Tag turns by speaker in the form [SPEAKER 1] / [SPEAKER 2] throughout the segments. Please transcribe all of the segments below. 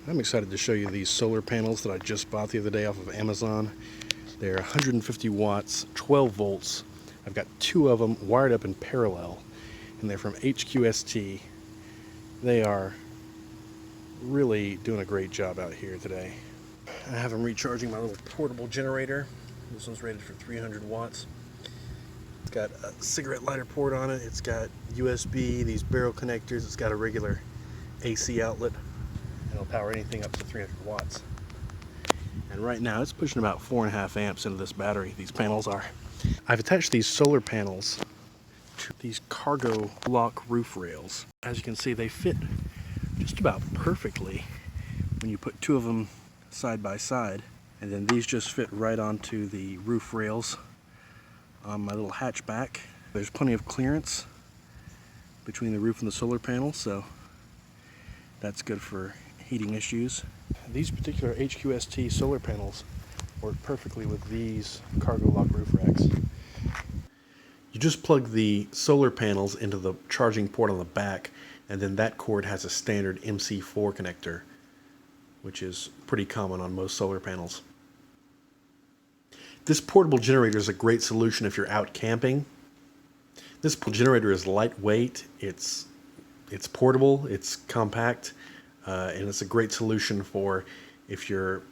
[SPEAKER 1] I'm excited to show you these solar panels that I just bought the other day off of Amazon. They're 150 watts, 12 volts. I've got two of them wired up in parallel, and they're from HQST. They are really doing a great job out here today. I have them recharging my little portable generator. This one's rated for 300 watts. It's got a cigarette lighter port on it. It's got USB, these barrel connectors. It's got a regular AC outlet. It'll power anything up to 300 watts. And right now it's pushing about 4.5 amps into this battery, these panels are. I've attached these solar panels to these cargo lock roof rails. As you can see, they fit just about perfectly when you put two of them side by side. And then these just fit right onto the roof rails on my little hatchback. There's plenty of clearance between the roof and the solar panel, so that's good for heating issues. These particular HQST solar panels work perfectly with these cargo lock roof racks. You just plug the solar panels into the charging port on the back, and then that cord has a standard MC4 connector, which is pretty common on most solar panels. This portable generator is a great solution if you're out camping. This generator is lightweight, it's portable, it's compact, and it's a great solution for if you're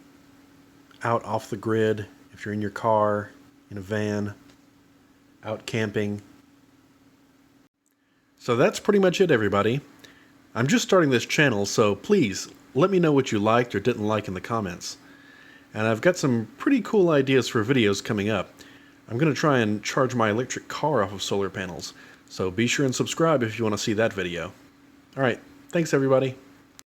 [SPEAKER 1] out off the grid, if you're in your car, in a van, out camping. So that's pretty much it, everybody. I'm just starting this channel, so please let me know what you liked or didn't like in the comments. And I've got some pretty cool ideas for videos coming up. I'm going to try and charge my electric car off of solar panels, so be sure and subscribe if you want to see that video. Alright, thanks everybody.